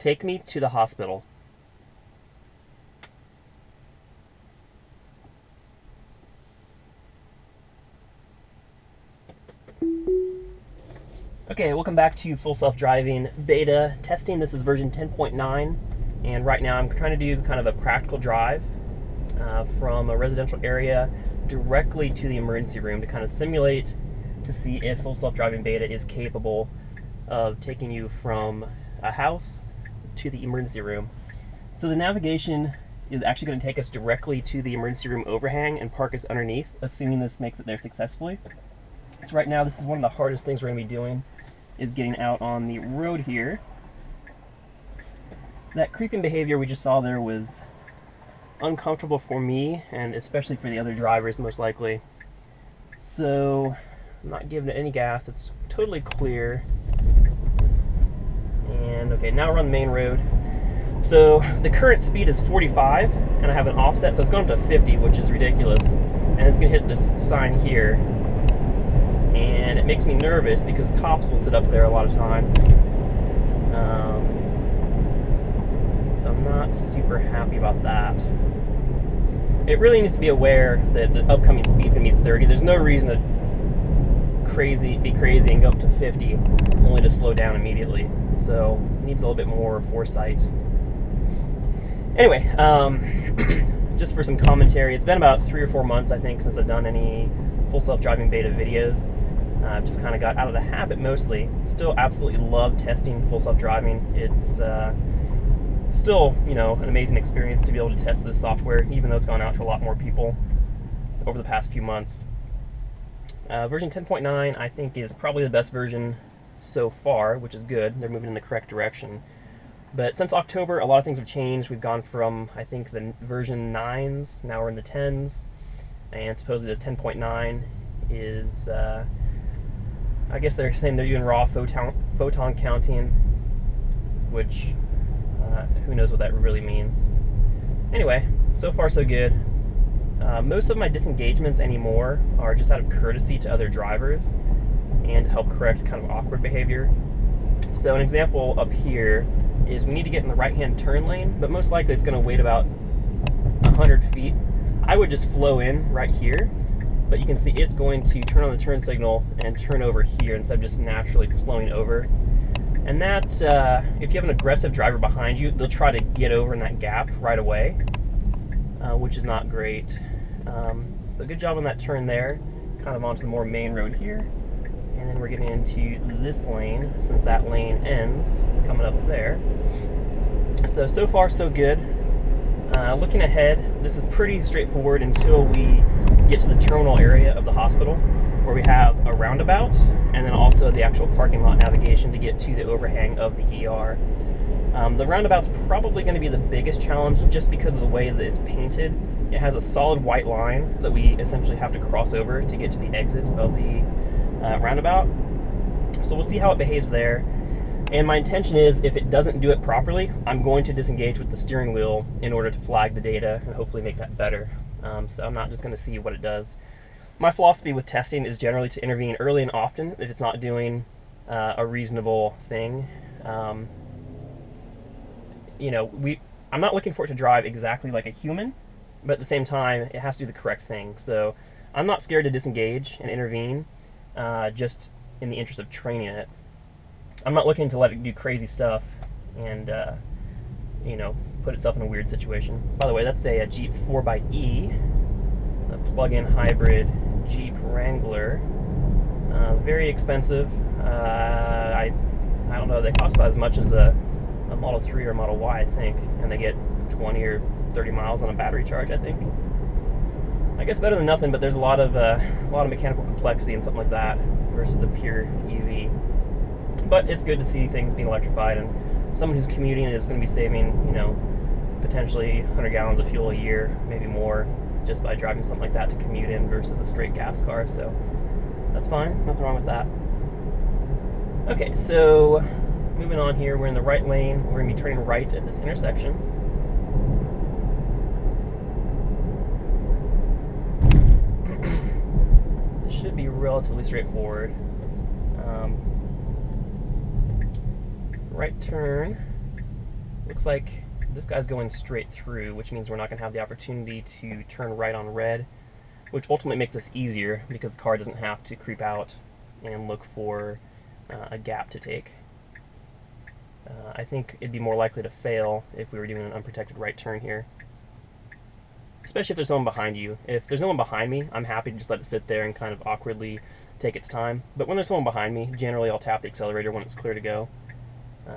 Take me to the hospital. Okay, welcome back to Full Self-Driving Beta testing. This is version 10.9, and right now I'm trying to do kind of a practical drive from a residential area directly to the emergency room to kind of simulate to see if Full Self-Driving Beta is capable of taking you from a house to the emergency room. So the navigation is actually going to take us directly to the emergency room overhang and park us underneath, assuming this makes it there successfully. So right now, this is one of the hardest things we're going to be doing, is getting out on the road here. That creeping behavior we just saw there was uncomfortable for me, and especially for the other drivers, most likely. So I'm not giving it any gas. It's totally clear. And okay, now we're on the main road. So the current speed is 45, and I have an offset, so it's going up to 50, which is ridiculous. And it's going to hit this sign here. And it makes me nervous because cops will sit up there a lot of times. So I'm not super happy about that. It really needs to be aware that the upcoming speed is going to be 30. There's no reason to be crazy and go up to 50 only to slow down immediately. So it needs a little bit more foresight. Anyway, just for some commentary, it's been about 3 or 4 months, I think, since I've done any Full Self-Driving Beta videos. I've just kind of got out of the habit mostly. Still absolutely love testing Full Self-Driving. It's still, you know, an amazing experience to be able to test this software, even though it's gone out to a lot more people over the past few months. Version 10.9, I think, is probably the best version so far, which is good. They're moving in the correct direction. But since October, a lot of things have changed. We've gone from, I think, the version 9s, now we're in the 10s, and supposedly this 10.9 is, I guess they're saying they're doing raw photon counting, which who knows what that really means. Anyway, so far so good. Most of my disengagements anymore are just out of courtesy to other drivers and to help correct kind of awkward behavior. So an example up here is we need to get in the right-hand turn lane, but most likely it's going to wait about 100 feet. I would just flow in right here, but you can see it's going to turn on the turn signal and turn over here instead of just naturally flowing over. And that, if you have an aggressive driver behind you, they'll try to get over in that gap right away, which is not great. So good job on that turn there, kind of onto the more main road here. And then we're getting into this lane, since that lane ends, coming up there. So far so good. Looking ahead, this is pretty straightforward until we get to the terminal area of the hospital, where we have a roundabout, and then also the actual parking lot navigation to get to the overhang of the ER. The roundabout's probably going to be the biggest challenge just because of the way that it's painted. It has a solid white line that we essentially have to cross over to get to the exit of the roundabout. So we'll see how it behaves there. And my intention is, if it doesn't do it properly, I'm going to disengage with the steering wheel in order to flag the data and hopefully make that better. So I'm not just going to see what it does. My philosophy with testing is generally to intervene early and often if it's not doing a reasonable thing. You know, I'm not looking for it to drive exactly like a human, but at the same time, it has to do the correct thing. So I'm not scared to disengage and intervene, just in the interest of training it. I'm not looking to let it do crazy stuff and, you know, put itself in a weird situation. By the way, that's a Jeep 4xe, a plug-in hybrid Jeep Wrangler. Very expensive. I don't know, they cost about as much as a Model 3 or Model Y, I think, and they get 20 or 30 miles on a battery charge, I think. I guess better than nothing, but there's a lot of mechanical complexity and something like that versus the pure EV. But it's good to see things being electrified, and someone who's commuting is going to be saving, you know, potentially 100 gallons of fuel a year, maybe more, just by driving something like that to commute in versus a straight gas car. So that's fine, nothing wrong with that. Okay, so moving on here, we're in the right lane. We're going to be turning right at this intersection. This should be relatively straightforward. Right turn, looks like this guy's going straight through, which means we're not going to have the opportunity to turn right on red, which ultimately makes this easier because the car doesn't have to creep out and look for a gap to take. I think it'd be more likely to fail if we were doing an unprotected right turn here. Especially if there's someone behind you. If there's no one behind me, I'm happy to just let it sit there and kind of awkwardly take its time. But when there's someone behind me, generally I'll tap the accelerator when it's clear to go,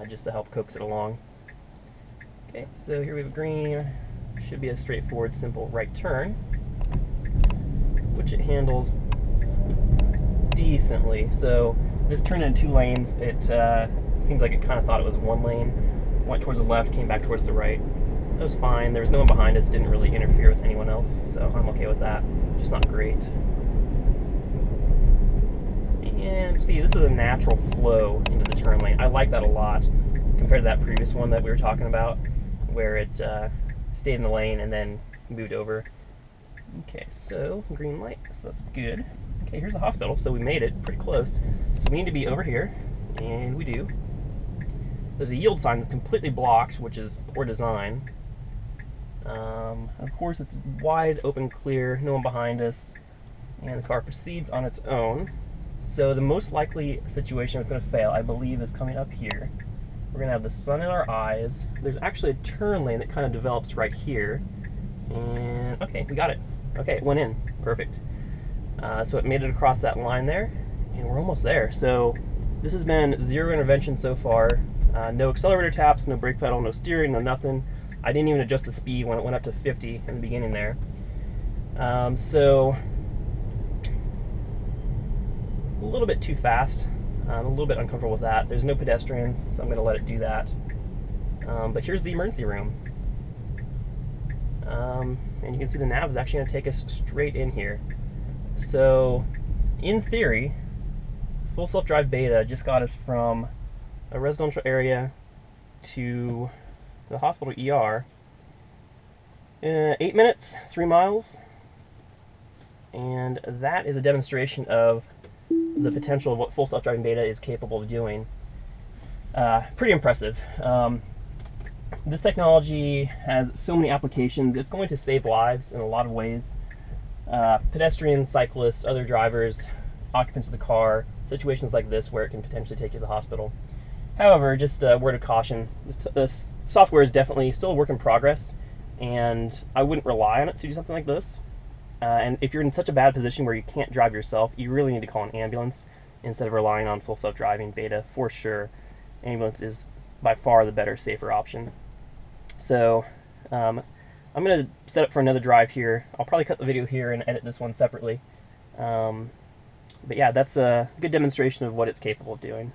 just to help coax it along. Okay, so here we have green. Should be a straightforward, simple right turn, which it handles decently. So this turned into 2 lanes. It seems like it kind of thought it was 1 lane. Went towards the left, came back towards the right. That was fine. There was no one behind us, didn't really interfere with anyone else, so I'm okay with that. Just not great. And see, this is a natural flow into the turn lane. I like that a lot compared to that previous one that we were talking about, where it stayed in the lane and then moved over. Okay, so green light, so that's good. Okay, here's the hospital, so we made it pretty close. So we need to be over here, and we do. There's a yield sign that's completely blocked, which is poor design. Of course, it's wide open, clear, no one behind us, and the car proceeds on its own. So the most likely situation it's going to fail, I believe, is coming up here. We're going to have the sun in our eyes. There's actually a turn lane that kind of develops right here. And, okay, we got it. Okay, it went in. Perfect. So it made it across that line there, and we're almost there. So this has been 0 intervention so far. No accelerator taps, no brake pedal, no steering, no nothing. I didn't even adjust the speed when it went up to 50 in the beginning there. So a little bit too fast. I'm a little bit uncomfortable with that. There's no pedestrians, so I'm going to let it do that. But here's the emergency room. And you can see the nav is actually going to take us straight in here. So, in theory, full self-drive beta just got us from a residential area to the hospital ER. 8 minutes, 3 miles. And that is a demonstration of the potential of what full self-driving beta is capable of doing. Pretty impressive. This technology has so many applications. It's going to save lives in a lot of ways. Pedestrians, cyclists, other drivers, occupants of the car, situations like this where it can potentially take you to the hospital. However, just a word of caution, this software is definitely still a work in progress, and I wouldn't rely on it to do something like this. And if you're in such a bad position where you can't drive yourself, you really need to call an ambulance instead of relying on full self-driving beta for sure. Ambulance is by far the better, safer option. So I'm going to set up for another drive here. I'll probably cut the video here and edit this one separately. But yeah, that's a good demonstration of what it's capable of doing.